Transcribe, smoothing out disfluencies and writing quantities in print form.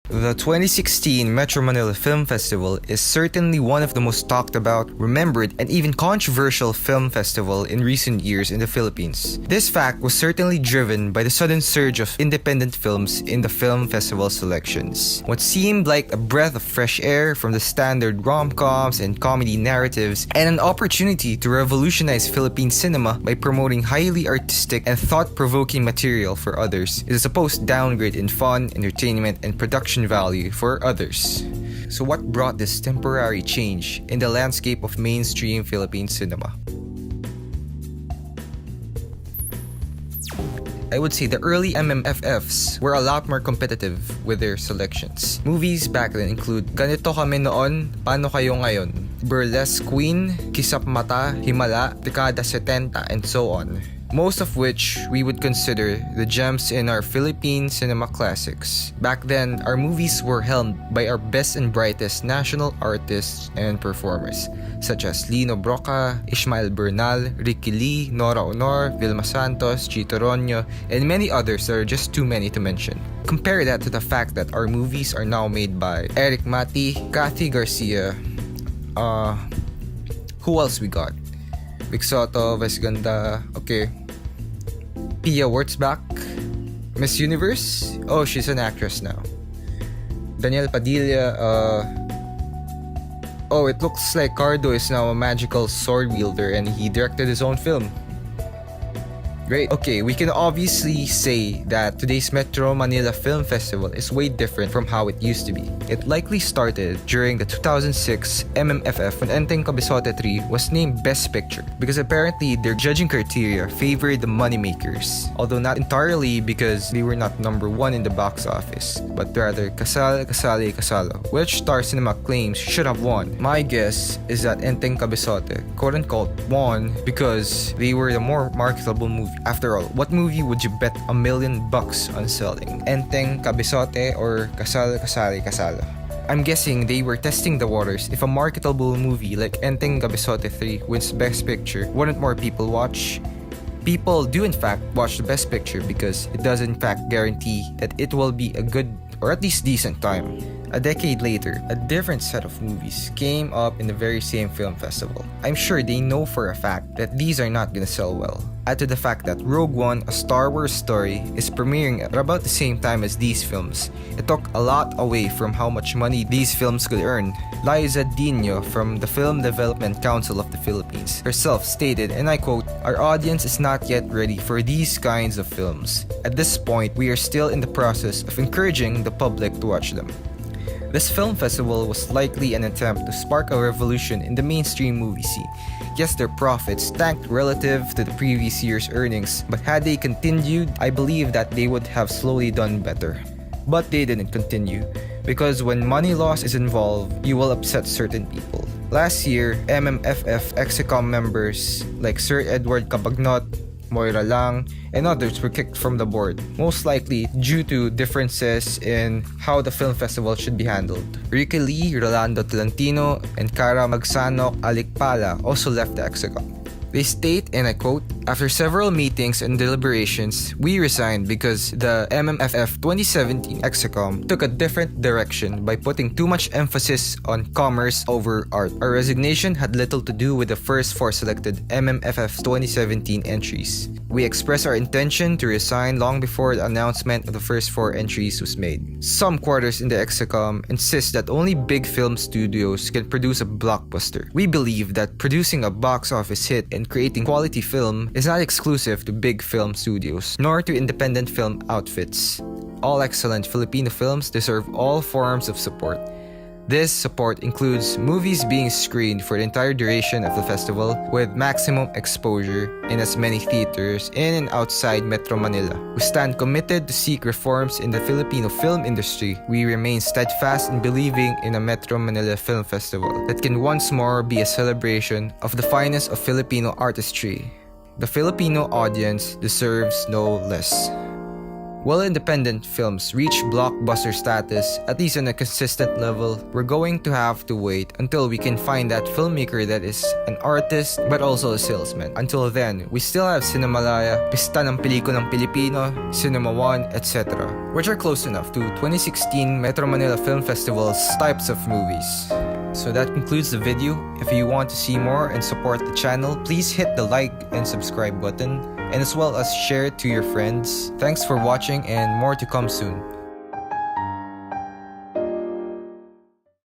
The 2016 Metro Manila Film Festival is certainly one of the most talked about, remembered, and even controversial film festival in recent years in the Philippines. This fact was certainly driven by the sudden surge of independent films in the film festival selections. What seemed like a breath of fresh air from the standard rom-coms and comedy narratives, and an opportunity to revolutionize Philippine cinema by promoting highly artistic and thought-provoking material for others, is a supposed downgrade in fun, entertainment, and production value for others. So what brought this temporary change in the landscape of mainstream Philippine cinema? I would say the early MMFFs were a lot more competitive with their selections. Movies back then include Ganito Kami Noon, Paano Kayo Ngayon, Burlesque Queen, Kisap Mata, Himala, Dekada 70, and so on. Most of which we would consider the gems in our Philippine cinema classics. Back then, our movies were helmed by our best and brightest national artists and performers, such as Lino Broca, Ishmael Bernal, Ricky Lee, Nora Honor, Vilma Santos, Chito Ronyo, and many others that are just too many to mention. Compare that to the fact that our movies are now made by Eric Mati, Kathy Garcia, who else we got? Vic Soto, Vesganda, okay. Pia Wurtzbach, Miss Universe? Oh, she's an actress now. Daniel Padilla, oh, it looks like Cardo is now a magical sword wielder and he directed his own film. Great. Okay, we can obviously say that today's Metro Manila Film Festival is way different from how it used to be. It likely started during the 2006 MMFF when Enteng Kabisote 3 was named Best Picture because apparently their judging criteria favored the moneymakers. Although not entirely because they were not number one in the box office, but rather Kasal, Kasali, Kasalo, which Star Cinema claims should have won. My guess is that Enteng Kabisote quote-unquote won because they were the more marketable movie. After all, what movie would you bet $1 million on selling? Enteng Kabisote or Kasal, Kasali, Kasalo? I'm guessing they were testing the waters. If a marketable movie like Enteng Kabisote 3 wins Best Picture, wouldn't more people watch? People do in fact watch the Best Picture because it does in fact guarantee that it will be a good or at least decent time. A decade later, a different set of movies came up in the very same film festival. I'm sure they know for a fact that these are not gonna sell well. Add to the fact that Rogue One, a Star Wars story, is premiering at about the same time as these films. It took a lot away from how much money these films could earn. Liza Dino from the Film Development Council of the Philippines herself stated, and I quote, "Our audience is not yet ready for these kinds of films. At this point, we are still in the process of encouraging the public to watch them." This film festival was likely an attempt to spark a revolution in the mainstream movie scene. Yes, their profits tanked relative to the previous year's earnings, but had they continued, I believe that they would have slowly done better. But they didn't continue, because when money loss is involved, you will upset certain people. Last year, MMFF Execom members like Sir Edward Cabagnot, Moira Lang, and others were kicked from the board, most likely due to differences in how the film festival should be handled. Ricky Lee, Rolando Tolentino, and Cara Magsanok Alikpala also left the Execom. They state, and I quote, "After several meetings and deliberations, we resigned because the MMFF 2017 Execom took a different direction by putting too much emphasis on commerce over art. Our resignation had little to do with the first 4 selected MMFF 2017 entries. We expressed our intention to resign long before the announcement of the first 4 entries was made. Some quarters in the Execom insist that only big film studios can produce a blockbuster. We believe that producing a box office hit and creating quality film is not exclusive to big film studios, nor to independent film outfits. All excellent Filipino films deserve all forms of support. This support includes movies being screened for the entire duration of the festival with maximum exposure in as many theaters in and outside Metro Manila. We stand committed to seek reforms in the Filipino film industry. We remain steadfast in believing in a Metro Manila Film Festival that can once more be a celebration of the finest of Filipino artistry. The Filipino audience deserves no less." While independent films reach blockbuster status, at least on a consistent level, we're going to have to wait until we can find that filmmaker that is an artist but also a salesman. Until then, we still have Cinemalaya, Pista ng Pelikulang Pilipino, Cinema One, etc., which are close enough to 2016 Metro Manila Film Festival's types of movies. So that concludes the video. If you want to see more and support the channel, please hit the like and subscribe button, and as well as share it to your friends. Thanks for watching and more to come soon.